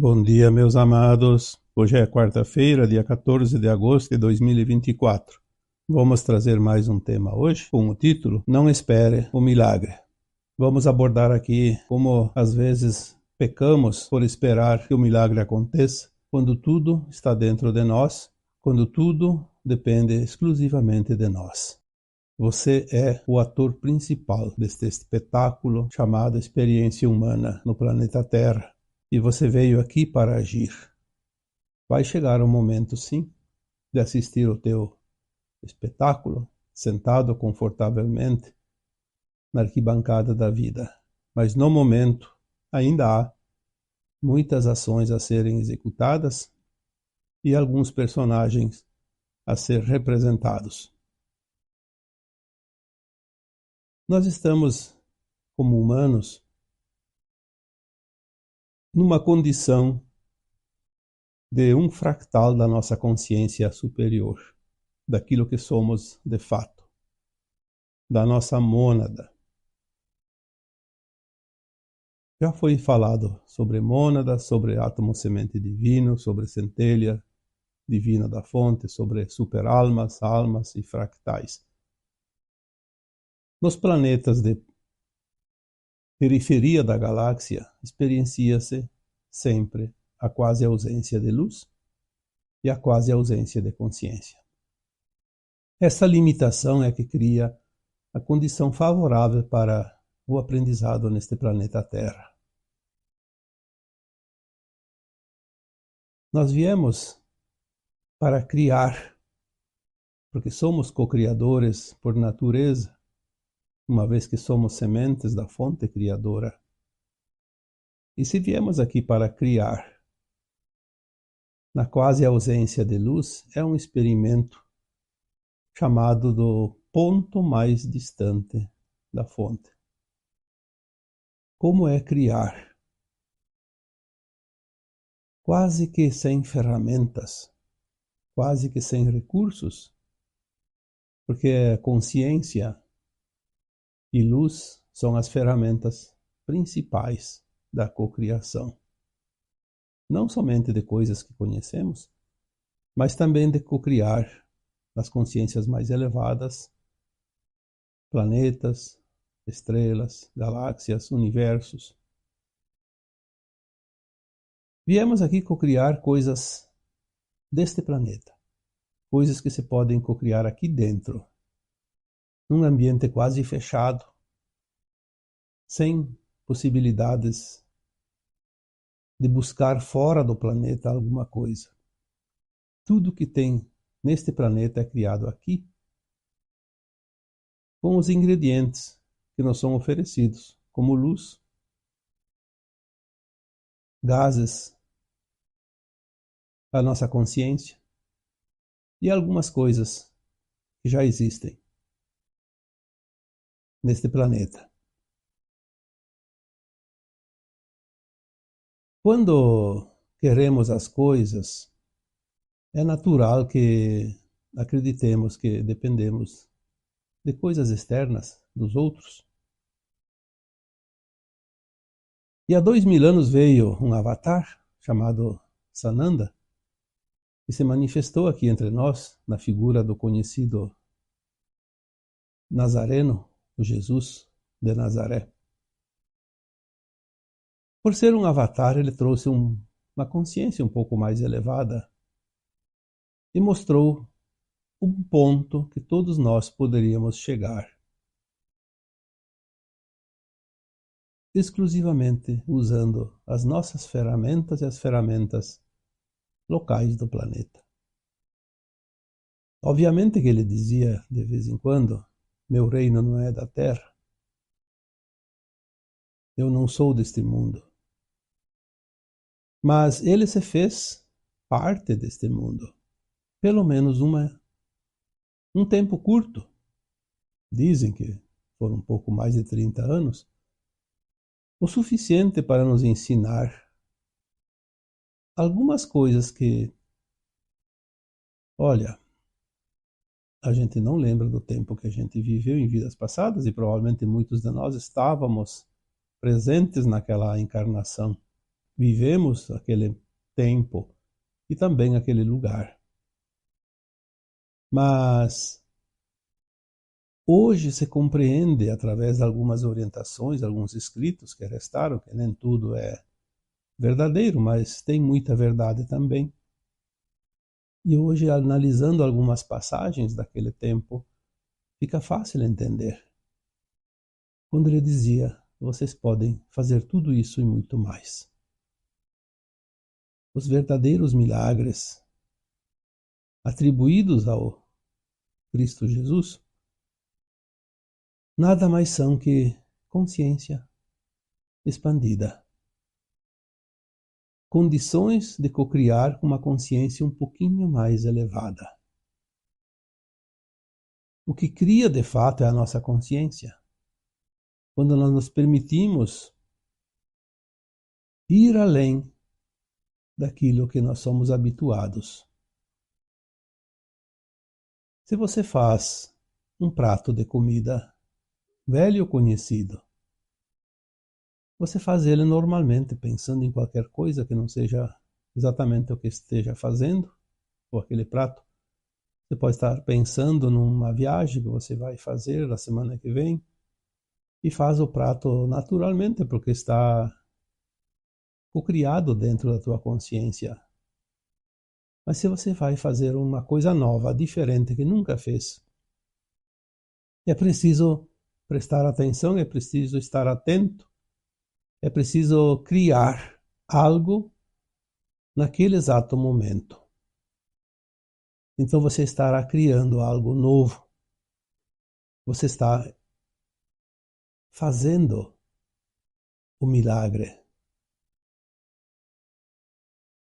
Bom dia, meus amados. Hoje é quarta-feira, dia 14 de agosto de 2024. Vamos trazer mais um tema hoje com o título Não Espere o Milagre. Vamos abordar aqui como às vezes pecamos por esperar que o milagre aconteça, quando tudo está dentro de nós, quando tudo depende exclusivamente de nós. Você é o ator principal deste espetáculo chamado experiência humana no planeta Terra. E você veio aqui para agir. Vai chegar um momento, sim, de assistir ao teu espetáculo, sentado confortavelmente na arquibancada da vida. Mas no momento ainda há muitas ações a serem executadas e alguns personagens a ser representados. Nós estamos, como humanos, numa condição de um fractal da nossa consciência superior, daquilo que somos de fato, da nossa mônada. Já foi falado sobre mônada, sobre átomo semente divino, sobre centelha divina da fonte, sobre superalmas, almas e fractais. Nos planetas de periferia da galáxia, experiencia-se sempre a quase ausência de luz e a quase ausência de consciência. Essa limitação é que cria a condição favorável para o aprendizado neste planeta Terra. Nós viemos para criar, porque somos co-criadores por natureza, uma vez que somos sementes da fonte criadora. E se viemos aqui para criar, na quase ausência de luz, é um experimento chamado do ponto mais distante da fonte. Como é criar? Quase que sem ferramentas, quase que sem recursos, porque a consciência e luz são as ferramentas principais da cocriação. Não somente de coisas que conhecemos, mas também de cocriar nas consciências mais elevadas, planetas, estrelas, galáxias, universos. Viemos aqui cocriar coisas deste planeta, coisas que se podem cocriar aqui dentro, num ambiente quase fechado, sem possibilidades de buscar fora do planeta alguma coisa. Tudo que tem neste planeta é criado aqui, com os ingredientes que nos são oferecidos, como luz, gases, a nossa consciência e algumas coisas que já existem neste planeta. Quando queremos as coisas, é natural que acreditemos que dependemos de coisas externas dos outros. E há 2000 anos veio um avatar chamado Sananda, que se manifestou aqui entre nós na figura do conhecido Nazareno, o Jesus de Nazaré. Por ser um avatar, ele trouxe uma consciência um pouco mais elevada e mostrou um ponto que todos nós poderíamos chegar, exclusivamente usando as nossas ferramentas e as ferramentas locais do planeta. Obviamente que ele dizia de vez em quando: meu reino não é da terra, eu não sou deste mundo. Mas ele se fez parte deste mundo, pelo menos um tempo curto. Dizem que foram um pouco mais de 30 anos, o suficiente para nos ensinar algumas coisas que, olha, a gente não lembra do tempo que a gente viveu em vidas passadas e provavelmente muitos de nós estávamos presentes naquela encarnação. vivemos aquele tempo e também aquele lugar. Mas hoje se compreende, através de algumas orientações, alguns escritos que restaram, que nem tudo é verdadeiro, mas tem muita verdade também. E hoje, analisando algumas passagens daquele tempo, fica fácil entender. Quando ele dizia, vocês podem fazer tudo isso e muito mais. Os verdadeiros milagres atribuídos ao Cristo Jesus nada mais são que consciência expandida. Condições de cocriar com uma consciência um pouquinho mais elevada. O que cria de fato é a nossa consciência. Quando nós nos permitimos ir além daquilo que nós somos habituados. Se você faz um prato de comida velho ou conhecido, você faz ele normalmente pensando em qualquer coisa que não seja exatamente o que esteja fazendo, ou aquele prato. Você pode estar pensando numa viagem que você vai fazer na semana que vem e faz o prato naturalmente porque está cocriado dentro da tua consciência. Mas se você vai fazer uma coisa nova, diferente, que nunca fez, é preciso prestar atenção, é preciso estar atento, é preciso criar algo naquele exato momento. Então você estará criando algo novo. Você está fazendo o milagre.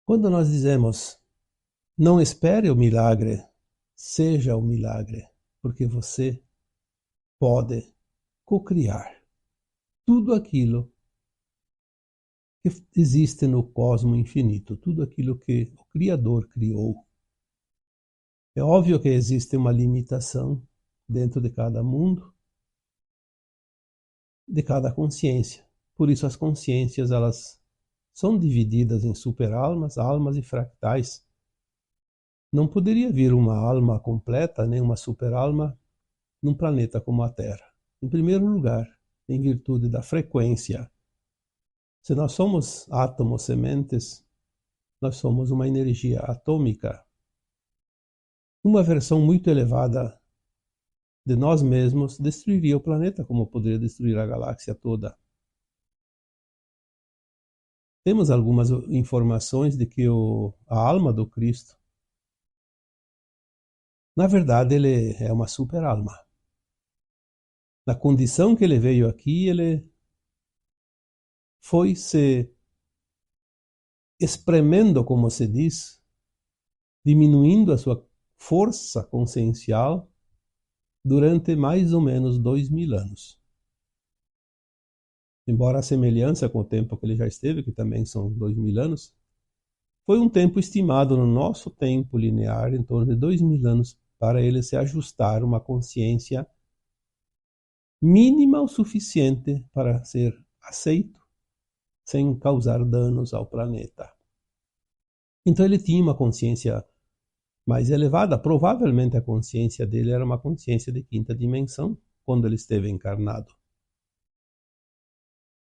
Quando nós dizemos, não espere o milagre, seja o milagre, porque você pode cocriar tudo aquilo que existe no cosmo infinito, tudo aquilo que o Criador criou. É óbvio que existe uma limitação dentro de cada mundo, de cada consciência. Por isso as consciências elas são divididas em superalmas, almas e fractais. Não poderia vir uma alma completa, nem uma superalma, num planeta como a Terra. Em primeiro lugar, em virtude da frequência. Se nós somos átomos sementes, nós somos uma energia atômica. Uma versão muito elevada de nós mesmos destruiria o planeta, como poderia destruir a galáxia toda. Temos algumas informações de que a alma do Cristo, na verdade, ele é uma super-alma. Na condição que ele veio aqui, ele foi se espremendo, como se diz, diminuindo a sua força consciencial durante mais ou menos 2000 anos. Embora a semelhança com o tempo que ele já esteve, que também são 2000 anos, foi um tempo estimado no nosso tempo linear, em torno de 2000 anos, para ele se ajustar uma consciência mínima o suficiente para ser aceito, sem causar danos ao planeta. Então ele tinha uma consciência mais elevada, provavelmente a consciência dele era uma consciência de quinta dimensão, quando ele esteve encarnado.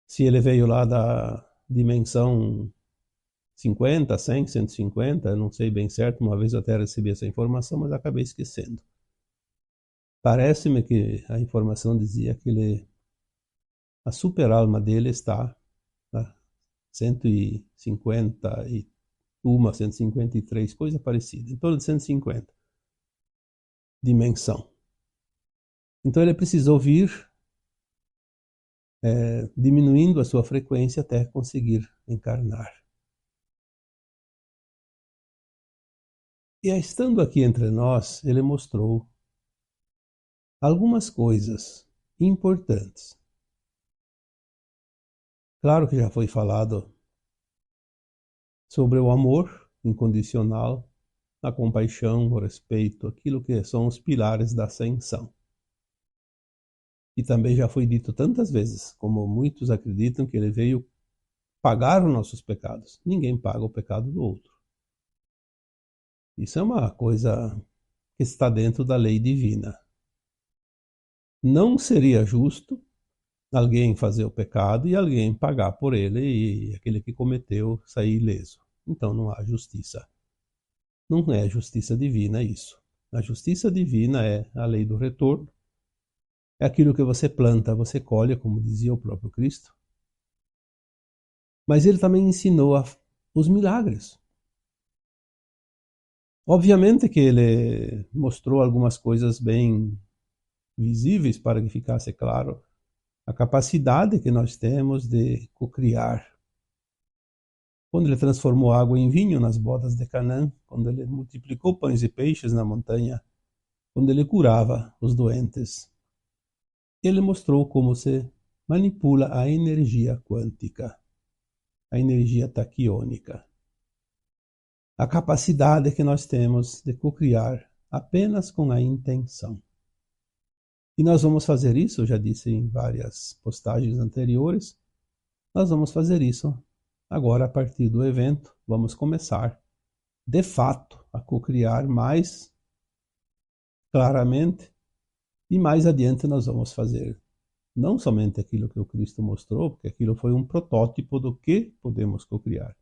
Se ele veio lá da dimensão 50, 100, 150, eu não sei bem certo, uma vez eu até recebi essa informação, mas acabei esquecendo. Parece-me que a informação dizia que a super-alma dele está a 151, 153, coisa parecida, em torno de 150 dimensão. Então ele precisou vir diminuindo a sua frequência até conseguir encarnar. E estando aqui entre nós, ele mostrou algumas coisas importantes. Claro que já foi falado sobre o amor incondicional, a compaixão, o respeito, aquilo que são os pilares da ascensão. E também já foi dito tantas vezes, como muitos acreditam que ele veio pagar os nossos pecados. Ninguém paga o pecado do outro. Isso é uma coisa que está dentro da lei divina. Não seria justo alguém fazer o pecado e alguém pagar por ele e aquele que cometeu sair ileso. Então não há justiça. Não é justiça divina isso. A justiça divina é a lei do retorno. É aquilo que você planta, você colhe, como dizia o próprio Cristo. Mas ele também ensinou os milagres. Obviamente que ele mostrou algumas coisas bem visíveis para que ficasse claro a capacidade que nós temos de cocriar. Quando ele transformou água em vinho nas bodas de Canaã, quando ele multiplicou pães e peixes na montanha, quando ele curava os doentes, ele mostrou como se manipula a energia quântica, a energia taquiônica. A capacidade que nós temos de cocriar apenas com a intenção. E nós vamos fazer isso, eu já disse em várias postagens anteriores, nós vamos fazer isso agora a partir do evento. Vamos começar, de fato, a cocriar mais claramente e mais adiante nós vamos fazer não somente aquilo que o Cristo mostrou, porque aquilo foi um protótipo do que podemos cocriar,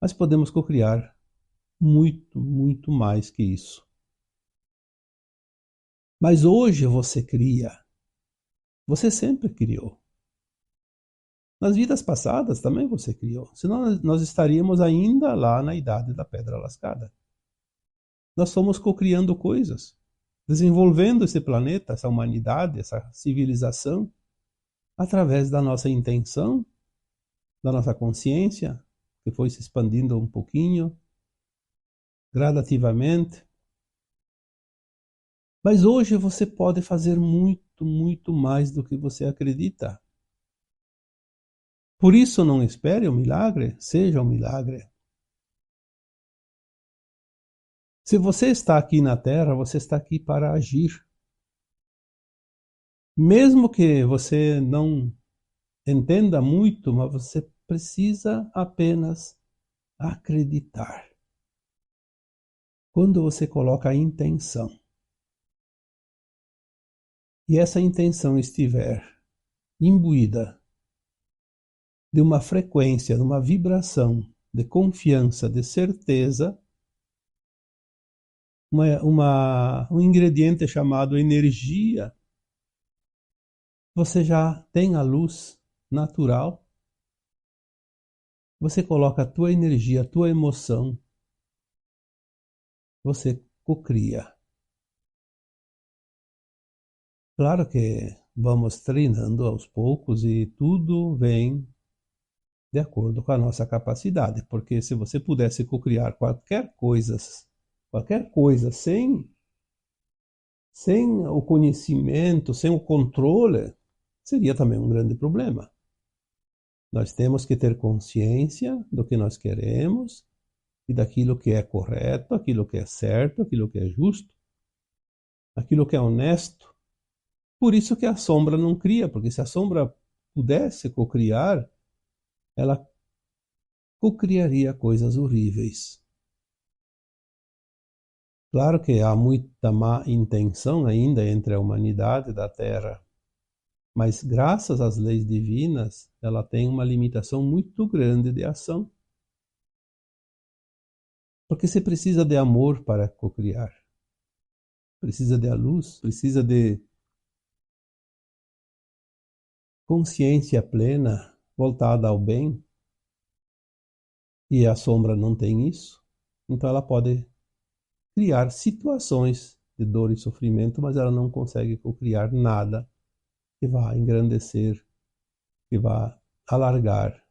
mas podemos cocriar muito, muito mais que isso. Mas hoje você cria. Você sempre criou. Nas vidas passadas também você criou. Senão nós estaríamos ainda lá na idade da pedra lascada. Nós fomos cocriando coisas, desenvolvendo esse planeta, essa humanidade, essa civilização, através da nossa intenção, da nossa consciência, que foi se expandindo um pouquinho, gradativamente. Mas hoje você pode fazer muito, muito mais do que você acredita. Por isso não espere o milagre, seja um milagre. Se você está aqui na Terra, você está aqui para agir. Mesmo que você não entenda muito, mas você precisa apenas acreditar. Quando você coloca a intenção, e essa intenção estiver imbuída de uma frequência, de uma vibração de confiança, de certeza, um ingrediente chamado energia, você já tem a luz natural, você coloca a tua energia, a tua emoção, você cocria. Claro que vamos treinando aos poucos e tudo vem de acordo com a nossa capacidade, porque se você pudesse cocriar qualquer coisa sem o conhecimento, sem o controle, seria também um grande problema. Nós temos que ter consciência do que nós queremos e daquilo que é correto, aquilo que é certo, aquilo que é justo, aquilo que é honesto. Por isso que a sombra não cria, porque se a sombra pudesse cocriar, ela cocriaria coisas horríveis. Claro que há muita má intenção ainda entre a humanidade da Terra, mas graças às leis divinas, ela tem uma limitação muito grande de ação. Porque você precisa de amor para cocriar. Precisa de luz, precisa de consciência plena, voltada ao bem. E a sombra não tem isso. Então ela pode criar situações de dor e sofrimento, mas ela não consegue cocriar nada que vá engrandecer, que vá alargar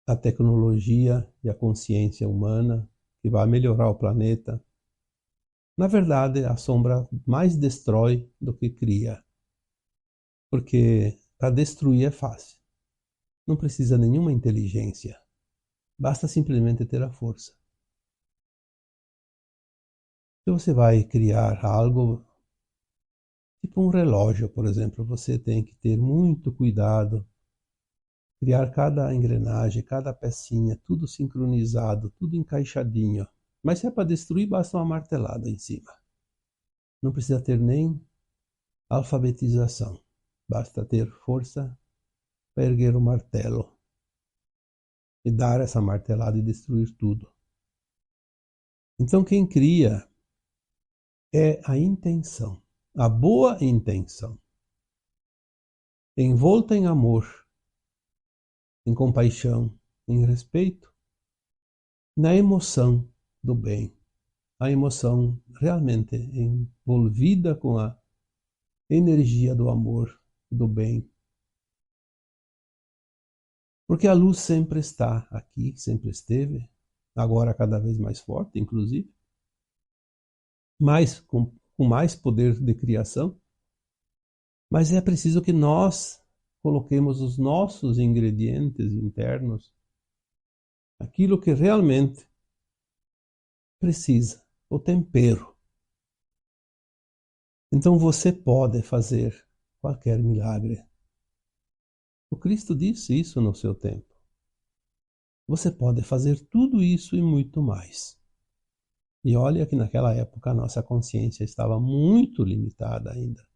a tecnologia e a consciência humana, que vá melhorar o planeta. Na verdade, a sombra mais destrói do que cria, porque para destruir é fácil. Não precisa nenhuma inteligência, basta simplesmente ter a força. Se você vai criar algo, tipo um relógio, por exemplo, você tem que ter muito cuidado criar cada engrenagem, cada pecinha, tudo sincronizado, tudo encaixadinho. Mas se é para destruir, basta uma martelada em cima. Não precisa ter nem alfabetização. Basta ter força para erguer o martelo e dar essa martelada e destruir tudo. Então quem cria é a intenção, a boa intenção, envolta em amor, em compaixão, em respeito, na emoção do bem, a emoção realmente envolvida com a energia do amor e do bem. Porque a luz sempre está aqui, sempre esteve, agora cada vez mais forte, inclusive, com mais poder de criação, mas é preciso que nós coloquemos os nossos ingredientes internos, aquilo que realmente precisa, o tempero. Então você pode fazer qualquer milagre. O Cristo disse isso no seu tempo. Você pode fazer tudo isso e muito mais. E olha que naquela época a nossa consciência estava muito limitada ainda.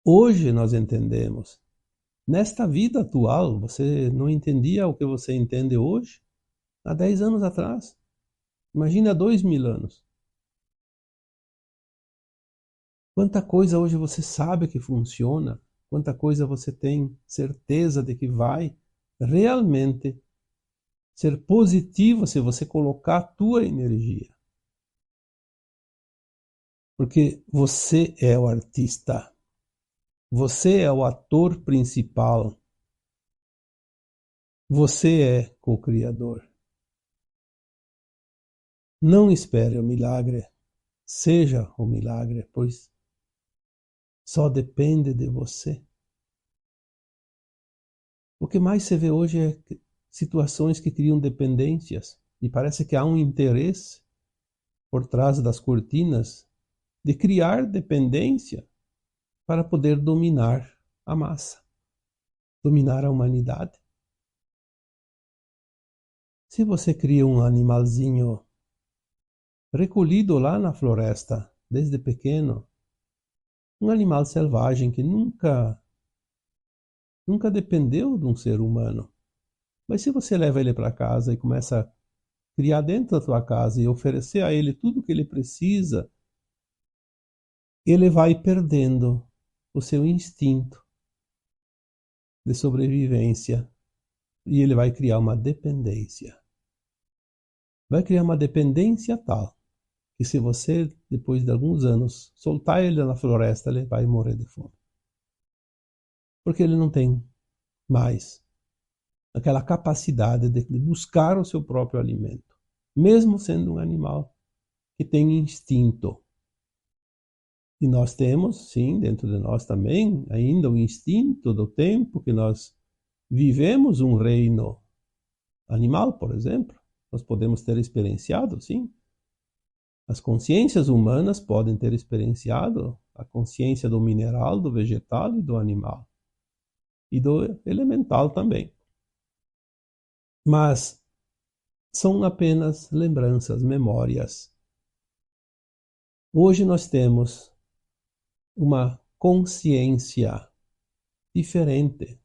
Hoje nós entendemos. Nesta vida atual, você não entendia o que você entende hoje há 10 anos atrás. Imagina há 2000 anos. Quanta coisa hoje você sabe que funciona, quanta coisa você tem certeza de que vai realmente ser positivo se você colocar a tua energia. Porque você é o artista. Você é o ator principal. Você é co-criador. Não espere o milagre. Seja o milagre, pois só depende de você. O que mais se vê hoje é situações que criam dependências. E parece que há um interesse por trás das cortinas de criar dependência para poder dominar a massa, dominar a humanidade. Se você cria um animalzinho recolhido lá na floresta, desde pequeno, um animal selvagem que nunca dependeu de um ser humano, mas se você leva ele para casa e começa a criar dentro da tua casa e oferecer a ele tudo o que ele precisa, ele vai perdendo o seu instinto de sobrevivência e ele vai criar uma dependência. Vai criar uma dependência tal que se você, depois de alguns anos, soltar ele na floresta, ele vai morrer de fome. Porque ele não tem mais aquela capacidade de buscar o seu próprio alimento, mesmo sendo um animal que tem instinto. E nós temos, sim, dentro de nós também, ainda o instinto do tempo que nós vivemos um reino animal, por exemplo. Nós podemos ter experienciado, sim. As consciências humanas podem ter experienciado a consciência do mineral, do vegetal e do animal. E do elemental também. Mas são apenas lembranças, memórias. Hoje nós temos uma consciência diferente.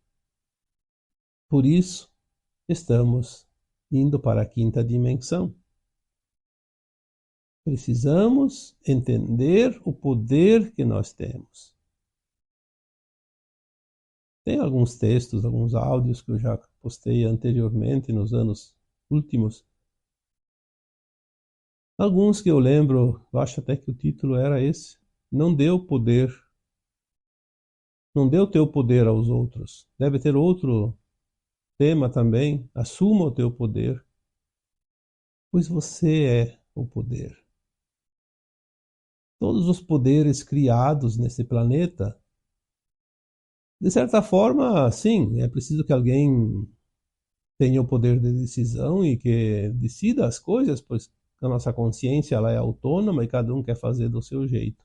Por isso, estamos indo para a quinta dimensão. Precisamos entender o poder que nós temos. Tem alguns textos, alguns áudios que eu já postei anteriormente, nos anos últimos. Alguns que eu lembro, eu acho até que o título era esse. Não dê o poder. Não dê o teu poder aos outros. Deve ter outro tema também. Assuma o teu poder. Pois você é o poder. Todos os poderes criados nesse planeta, de certa forma, sim, é preciso que alguém tenha o poder de decisão e que decida as coisas, pois a nossa consciência ela é autônoma e cada um quer fazer do seu jeito.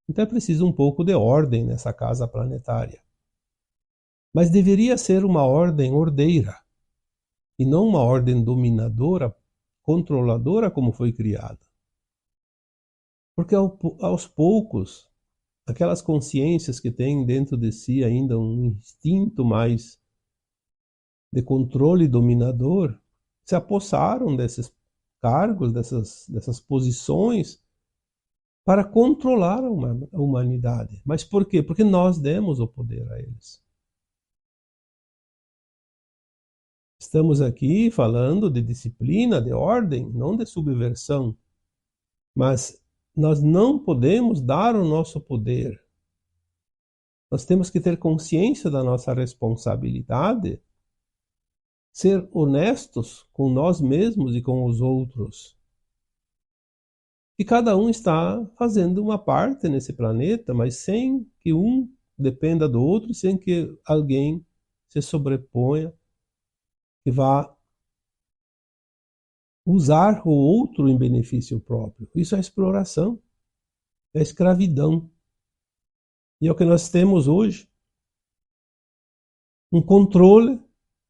Então é preciso um pouco de ordem nessa casa planetária. Mas deveria ser uma ordem ordeira, e não uma ordem dominadora, controladora como foi criada. Porque aos poucos, aquelas consciências que têm dentro de si ainda um instinto mais de controle dominador, se apossaram desses cargos, dessas posições, para controlar a humanidade. Mas por quê? Porque nós demos o poder a eles. Estamos aqui falando de disciplina, de ordem, não de subversão. Mas nós não podemos dar o nosso poder. Nós temos que ter consciência da nossa responsabilidade, ser honestos com nós mesmos e com os outros. E cada um está fazendo uma parte nesse planeta, mas sem que um dependa do outro, sem que alguém se sobreponha e vá usar o outro em benefício próprio. Isso é exploração, é escravidão. E é o que nós temos hoje. Um controle,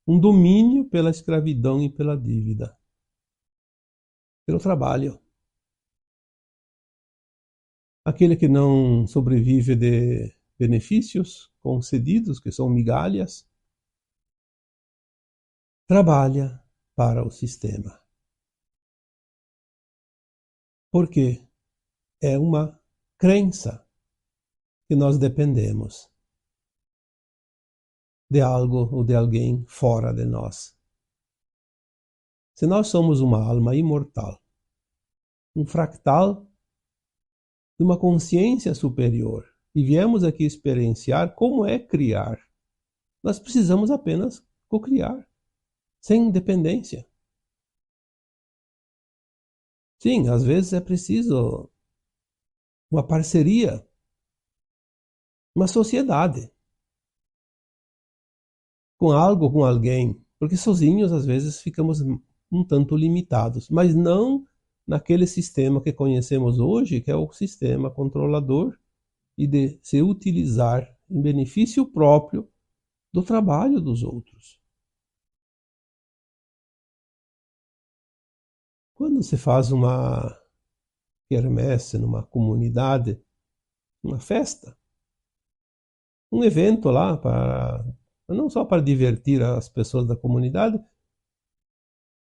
um domínio pela escravidão e pela dívida. Pelo trabalho. Aquele que não sobrevive de benefícios concedidos, que são migalhas, trabalha para o sistema. Porque é uma crença que nós dependemos de algo ou de alguém fora de nós. Se nós somos uma alma imortal, um fractal de uma consciência superior, e viemos aqui experienciar como é criar, nós precisamos apenas cocriar, sem dependência. Sim, às vezes é preciso uma parceria, uma sociedade, com algo, com alguém, porque sozinhos às vezes ficamos um tanto limitados, mas não naquele sistema que conhecemos hoje, que é o sistema controlador e de se utilizar em benefício próprio do trabalho dos outros. Quando se faz uma quermesse numa comunidade, uma festa, um evento lá para não só para divertir as pessoas da comunidade,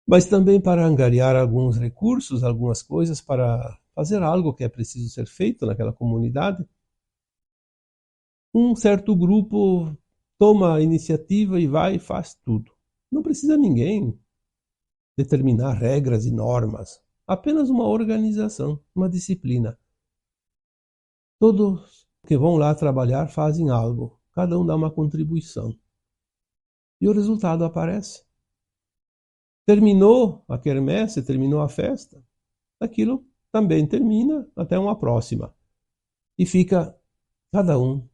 mas também para angariar alguns recursos, algumas coisas para fazer algo que é preciso ser feito naquela comunidade. Um certo grupo toma a iniciativa e vai e faz tudo. Não precisa ninguém determinar regras e normas, apenas uma organização, uma disciplina. Todos que vão lá trabalhar fazem algo, cada um dá uma contribuição. E o resultado aparece. Terminou a quermesse, terminou a festa, aquilo também termina até uma próxima. E fica cada um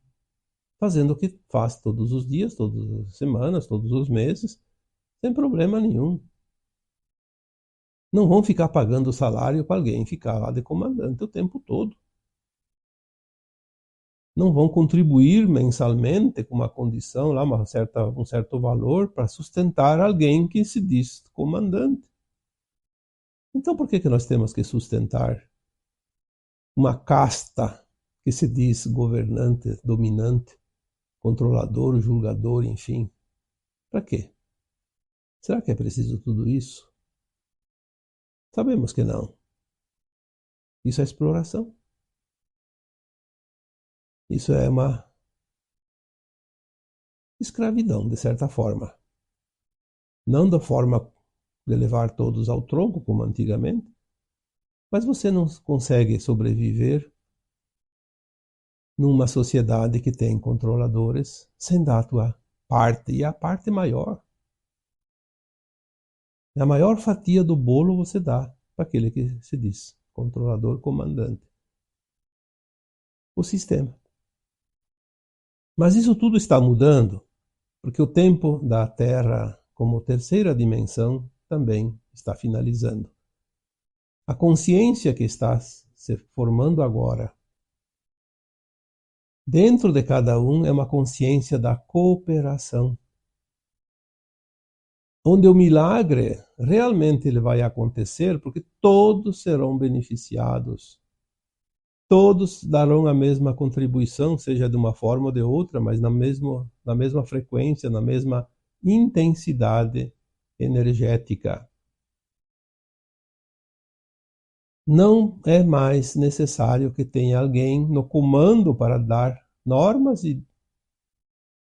fazendo o que faz todos os dias, todas as semanas, todos os meses, sem problema nenhum. Não vão ficar pagando salário para alguém ficar lá de comandante o tempo todo. Não vão contribuir mensalmente com uma condição, lá, um certo valor para sustentar alguém que se diz comandante. Então por que nós temos que sustentar uma casta que se diz governante, dominante, controlador, julgador, enfim? Para quê? Será que é preciso tudo isso? Sabemos que não. Isso é exploração. Isso é uma escravidão, de certa forma. Não da forma de levar todos ao tronco, como antigamente, mas você não consegue sobreviver numa sociedade que tem controladores sem dar a tua parte, e a parte maior. A maior fatia do bolo você dá para aquele que se diz controlador, comandante. O sistema. Mas isso tudo está mudando, porque o tempo da Terra como terceira dimensão também está finalizando. A consciência que está se formando agora Dentro de cada um é uma consciência da cooperação, onde o milagre realmente ele vai acontecer, porque todos serão beneficiados. Todos darão a mesma contribuição, seja de uma forma ou de outra, mas na mesma frequência, na mesma intensidade energética. Não é mais necessário que tenha alguém no comando para dar normas e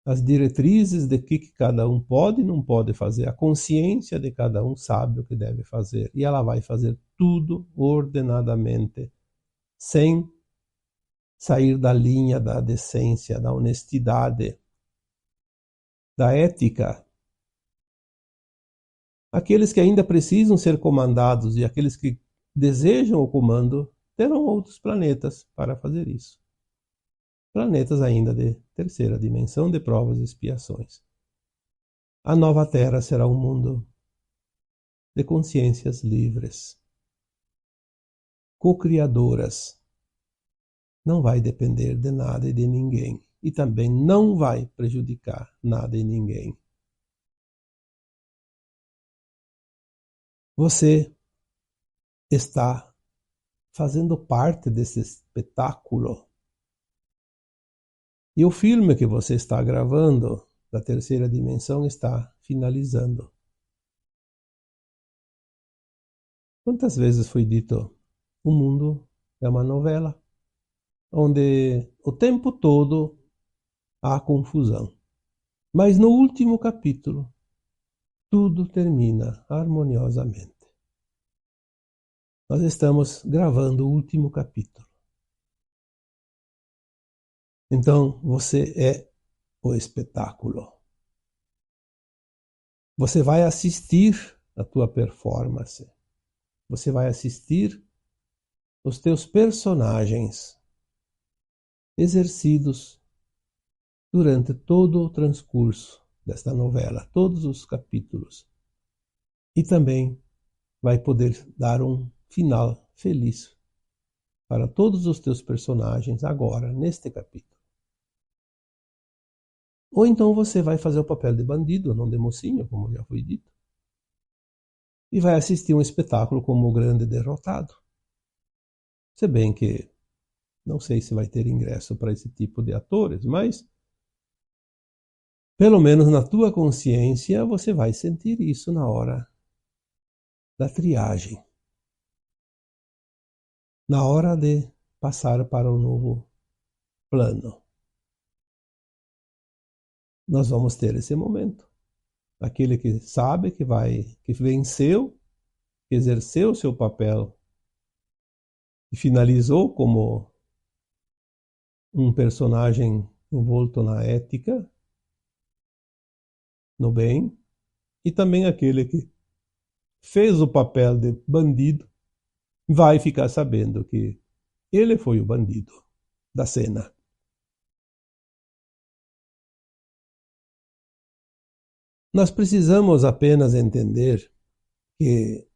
as diretrizes de que cada um pode e não pode fazer. A consciência de cada um sabe o que deve fazer e ela vai fazer tudo ordenadamente, sem sair da linha da decência, da honestidade, da ética. Aqueles que ainda precisam ser comandados e aqueles que desejam o comando terão outros planetas para fazer isso. Planetas ainda de terceira dimensão de provas e expiações. A nova Terra será um mundo de consciências livres, co-criadoras. Não vai depender de nada e de ninguém. E também não vai prejudicar nada e ninguém. Você está fazendo parte desse espetáculo. E o filme que você está gravando da terceira dimensão está finalizando. Quantas vezes foi dito, o mundo é uma novela, onde o tempo todo há confusão. Mas no último capítulo, tudo termina harmoniosamente. Nós estamos gravando o último capítulo. Então, você é o espetáculo. Você vai assistir a tua performance. Você vai assistir os teus personagens exercidos durante todo o transcurso desta novela, todos os capítulos. E também vai poder dar um final feliz para todos os teus personagens agora, neste capítulo. Ou então você vai fazer o papel de bandido, não de mocinho, como já foi dito, e vai assistir um espetáculo como o grande derrotado. Se bem que não sei se vai ter ingresso para esse tipo de atores, mas pelo menos na tua consciência você vai sentir isso na hora da triagem, na hora de passar para um novo plano. Nós vamos ter esse momento. Aquele que sabe que venceu, que exerceu seu papel e finalizou como um personagem envolto na ética, no bem, e também aquele que fez o papel de bandido vai ficar sabendo que ele foi o bandido da cena. Nós precisamos apenas entender que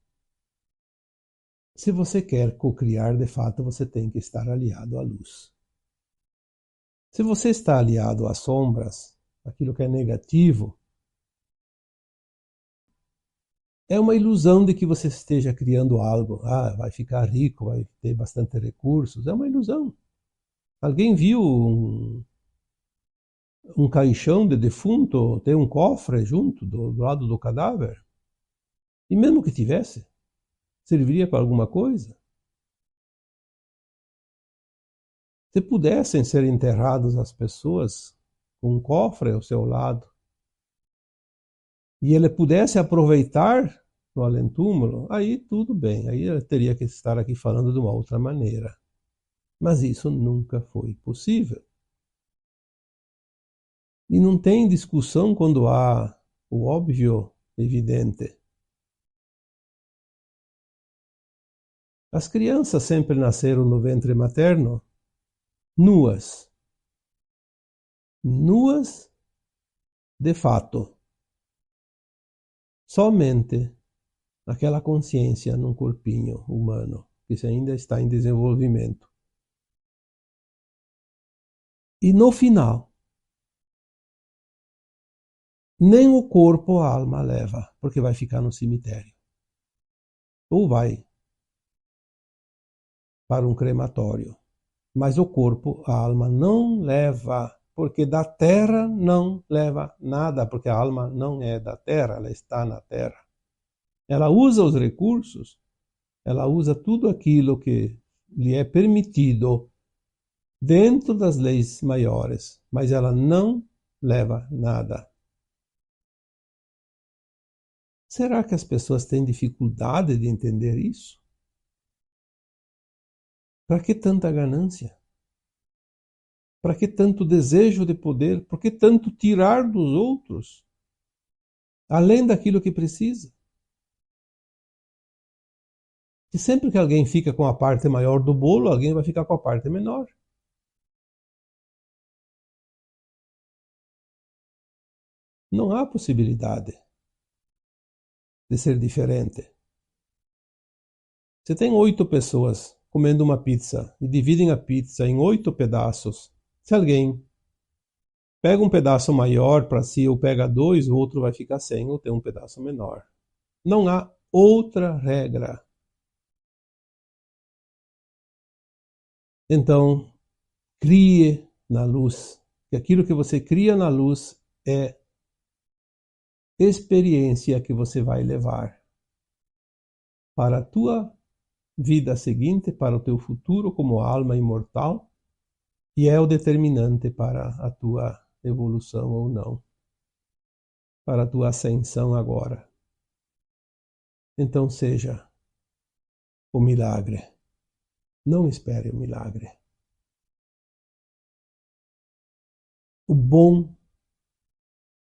se você quer co-criar, de fato, você tem que estar aliado à luz. Se você está aliado às sombras, aquilo que é negativo, é uma ilusão de que você esteja criando algo. Ah, vai ficar rico, vai ter bastante recursos. É uma ilusão. Alguém viu um caixão de defunto, tem um cofre junto do lado do cadáver? E mesmo que tivesse, serviria para alguma coisa? Se pudessem ser enterrados as pessoas com um cofre ao seu lado, e ele pudesse aproveitar no além-túmulo, aí tudo bem, aí eu teria que estar aqui falando de uma outra maneira. Mas isso nunca foi possível. E não tem discussão quando há o óbvio evidente. As crianças sempre nasceram no ventre materno nuas. Nuas de fato. Somente aquela consciência num corpinho humano que ainda está em desenvolvimento. E no final, nem o corpo a alma leva, porque vai ficar no cemitério. Ou vai para um crematório. Mas o corpo, a alma não leva, porque da terra não leva nada, porque a alma não é da terra, ela está na terra. Ela usa os recursos, ela usa tudo aquilo que lhe é permitido dentro das leis maiores, mas ela não leva nada. Será que as pessoas têm dificuldade de entender isso? Para que tanta ganância? Para que tanto desejo de poder? Por que tanto tirar dos outros, além daquilo que precisa? E sempre que alguém fica com a parte maior do bolo, alguém vai ficar com a parte menor. Não há possibilidade de ser diferente. Você tem 8 pessoas comendo uma pizza e dividem a pizza em 8 pedaços. Se alguém pega um pedaço maior para si ou pega 2, o outro vai ficar sem ou ter um pedaço menor. Não há outra regra. Então, crie na luz. E aquilo que você cria na luz é experiência que você vai levar para a tua vida seguinte, para o teu futuro como alma imortal, e é o determinante para a tua evolução ou não, para a tua ascensão agora. Então seja o milagre. Não espere o milagre. O bom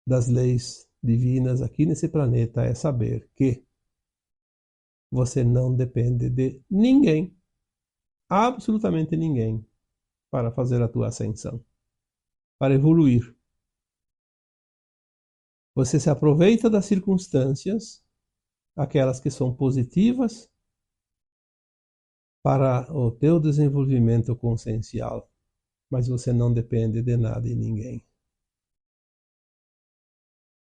das leis divinas aqui nesse planeta é saber que você não depende de ninguém, absolutamente ninguém, para fazer a tua ascensão, para evoluir. Você se aproveita das circunstâncias, aquelas que são positivas, para o teu desenvolvimento consciencial, mas você não depende de nada e ninguém.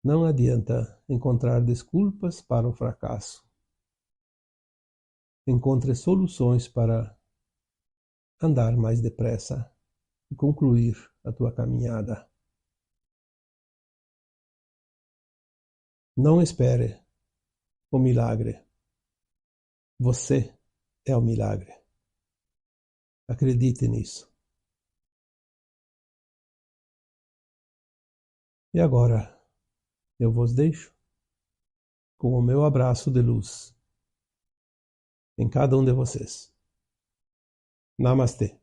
Não adianta encontrar desculpas para o fracasso. Encontre soluções para andar mais depressa e concluir a tua caminhada. Não espere o milagre. Você é o milagre. Acredite nisso. E agora eu vos deixo com o meu abraço de luz em cada um de vocês. Namastê.